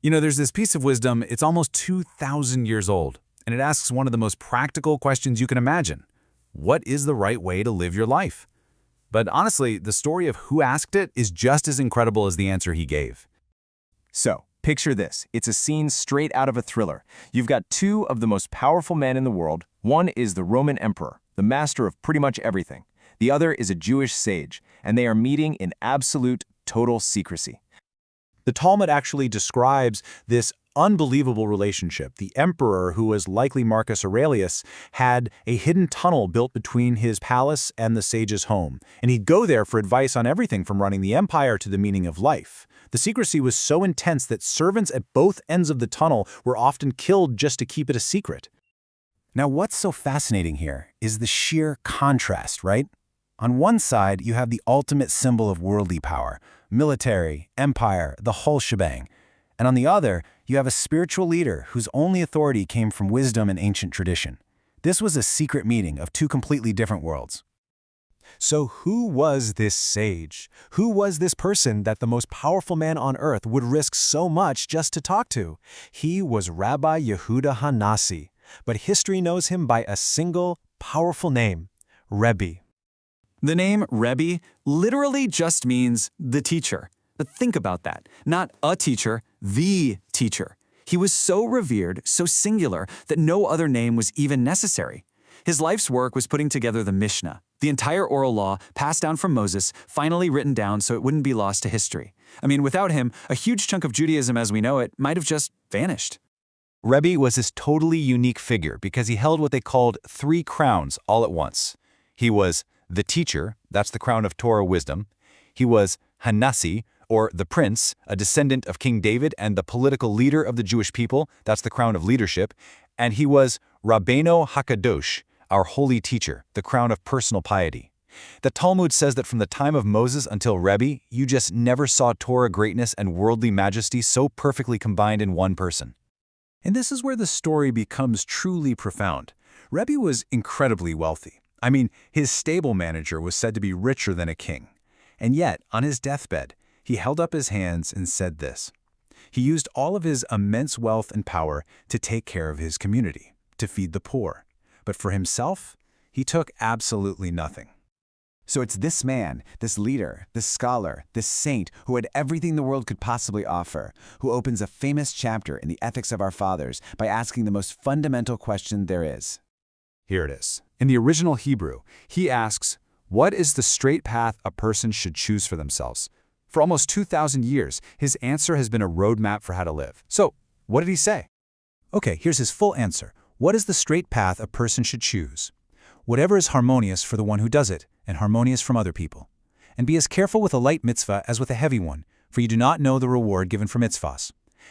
There's this piece of wisdom, it's almost 2,000 years old, and it asks one of the most practical questions you can imagine. What is the right way to live your life? But honestly, the story of who asked it is just as incredible as the answer he gave. So, picture this. It's a scene straight out of a thriller. You've got two of the most powerful men in the world. One is the Roman emperor, the master of pretty much everything. The other is a Jewish sage, and they are meeting in absolute, total secrecy. The Talmud actually describes this unbelievable relationship. The emperor, who was likely Marcus Aurelius, had a hidden tunnel built between his palace and the sage's home, and he'd go there for advice on everything from running the empire to the meaning of life. The secrecy was so intense that servants at both ends of the tunnel were often killed just to keep it a secret. Now, what's so fascinating here is the sheer contrast, right? On one side, you have the ultimate symbol of worldly power, military, empire, the whole shebang. And on the other, you have a spiritual leader whose only authority came from wisdom and ancient tradition. This was a secret meeting of two completely different worlds. So who was this sage? Who was this person that the most powerful man on earth would risk so much just to talk to? He was Rabbi Yehuda HaNasi, but history knows him by a single, powerful name, Rebbe. The name Rebbe literally just means the teacher. But think about that. Not a teacher, the teacher. He was so revered, so singular, that no other name was even necessary. His life's work was putting together the Mishna, the entire oral law passed down from Moses, finally written down so it wouldn't be lost to history. Without him, a huge chunk of Judaism as we know it might have just vanished. Rebbe was this totally unique figure because he held what they called 3 crowns all at once. He was the teacher, that's the crown of Torah wisdom. He was HaNasi, or the prince, a descendant of King David and the political leader of the Jewish people, that's the crown of leadership. And he was Rabbeinu HaKadosh, our holy teacher, the crown of personal piety. The Talmud says that from the time of Moses until Rebbe, you just never saw Torah greatness and worldly majesty so perfectly combined in one person. And this is where the story becomes truly profound. Rebbe was incredibly wealthy. His stable manager was said to be richer than a king. And yet, on his deathbed, he held up his hands and said this. He used all of his immense wealth and power to take care of his community, to feed the poor. But for himself, he took absolutely nothing. So it's this man, this leader, this scholar, this saint who had everything the world could possibly offer, who opens a famous chapter in the Ethics of Our Fathers by asking the most fundamental question there is. Here it is. In the original Hebrew, he asks, what is the straight path a person should choose for themselves? For almost 2,000 years, his answer has been a roadmap for how to live. So, what did he say? Okay, here's his full answer. What is the straight path a person should choose? Whatever is harmonious for the one who does it, and harmonious from other people. And be as careful with a light mitzvah as with a heavy one, for you do not know the reward given for mitzvahs.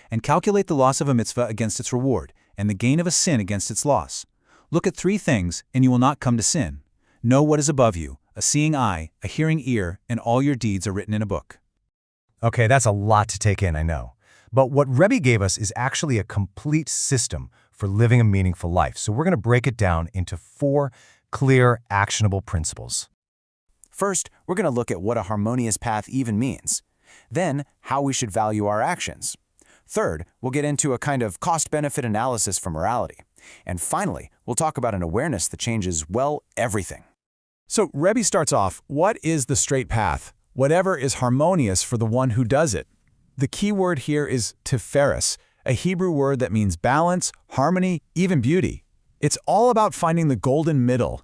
And calculate the loss of a mitzvah against its reward, and the gain of a sin against its loss. Look at 3 things, and you will not come to sin. Know what is above you, a seeing eye, a hearing ear, and all your deeds are written in a book. Okay, that's a lot to take in, I know. But what Rebbe gave us is actually a complete system for living a meaningful life. So we're going to break it down into 4 clear, actionable principles. First, we're going to look at what a harmonious path even means. Then, how we should value our actions. Third, we'll get into a kind of cost-benefit analysis for morality. And finally, we'll talk about an awareness that changes, well, everything. So Rebbe starts off, what is the straight path? Whatever is harmonious for the one who does it. The key word here is tiferes, a Hebrew word that means balance, harmony, even beauty. It's all about finding the golden middle,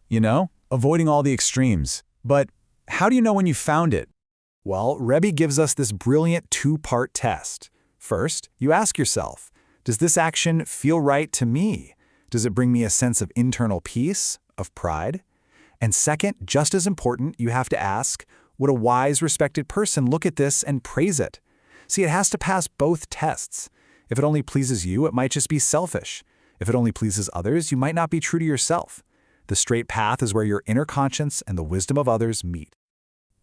avoiding all the extremes. But how do you know when you found it? Well, Rebbe gives us this brilliant 2-part test. First, you ask yourself, does this action feel right to me? Does it bring me a sense of internal peace, of pride? And second, just as important, you have to ask, would a wise, respected person look at this and praise it? See, it has to pass both tests. If it only pleases you, it might just be selfish. If it only pleases others, you might not be true to yourself. The straight path is where your inner conscience and the wisdom of others meet.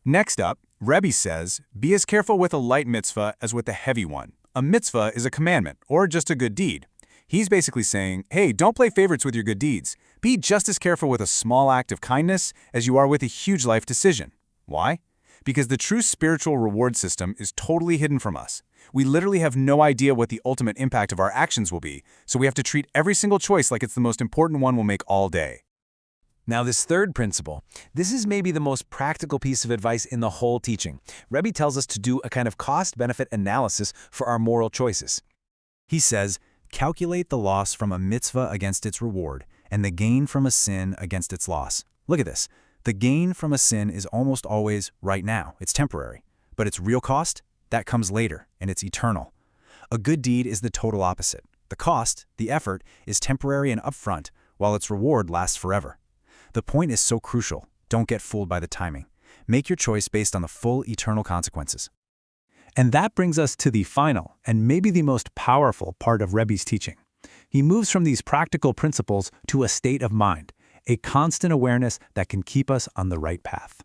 Next up, Rebbe says, be as careful with a light mitzvah as with a heavy one. A mitzvah is a commandment, or just a good deed. He's basically saying, hey, don't play favorites with your good deeds. Be just as careful with a small act of kindness as you are with a huge life decision. Why? because the true spiritual reward system is totally hidden from us. We literally have no idea what the ultimate impact of our actions will be, so we have to treat every single choice like it's the most important one we'll make all day. Now this third principle, this is maybe the most practical piece of advice in the whole teaching. Rebbe tells us to do a kind of cost-benefit analysis for our moral choices. He says, calculate the loss from a mitzvah against its reward, and the gain from a sin against its loss. Look at this. The gain from a sin is almost always right now. It's temporary. But its real cost, that comes later, and it's eternal. A good deed is the total opposite. The cost, the effort, is temporary and upfront, while its reward lasts forever. The point is so crucial. Don't get fooled by the timing. Make your choice based on the full eternal consequences. And that brings us to the final, and maybe the most powerful part of Rebbe's teaching. He moves from these practical principles to a state of mind, a constant awareness that can keep us on the right path.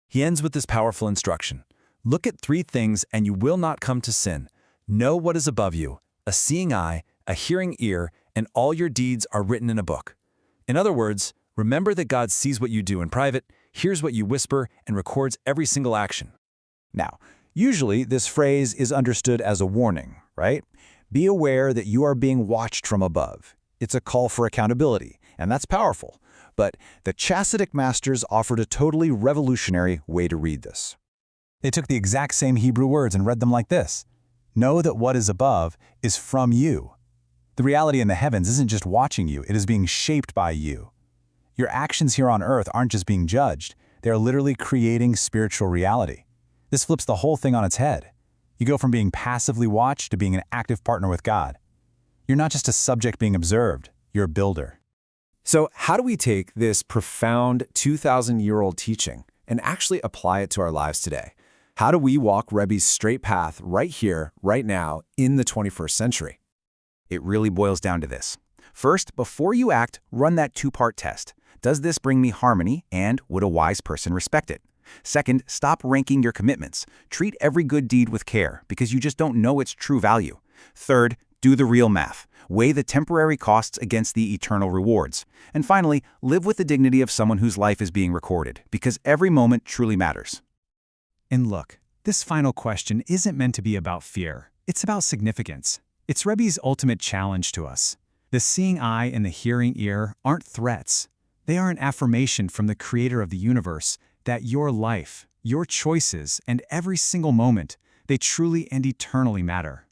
He ends with this powerful instruction. Look at 3 things and you will not come to sin. Know what is above you, a seeing eye, a hearing ear, and all your deeds are written in a book. In other words, remember that God sees what you do in private, hears what you whisper, and records every single action. Now, usually this phrase is understood as a warning, right? Be aware that you are being watched from above. It's a call for accountability, and that's powerful. But the Chassidic masters offered a totally revolutionary way to read this. They took the exact same Hebrew words and read them like this. Know that what is above is from you. The reality in the heavens isn't just watching you, it is being shaped by you. Your actions here on earth aren't just being judged, they are literally creating spiritual reality. This flips the whole thing on its head. You go from being passively watched to being an active partner with God. You're not just a subject being observed, you're a builder. So how do we take this profound 2,000-year-old teaching and actually apply it to our lives today? How do we walk Rebbe's straight path right here, right now, in the 21st century? It really boils down to this. First, before you act, run that 2-part test. Does this bring me harmony, and would a wise person respect it? Second, stop ranking your commitments. Treat every good deed with care, because you just don't know its true value. Third, do the real math. Weigh the temporary costs against the eternal rewards. And finally, live with the dignity of someone whose life is being recorded, because every moment truly matters. And look, this final question isn't meant to be about fear. It's about significance. It's Rebbe's ultimate challenge to us. The seeing eye and the hearing ear aren't threats. They are an affirmation from the Creator of the universe that your life, your choices, and every single moment, they truly and eternally matter.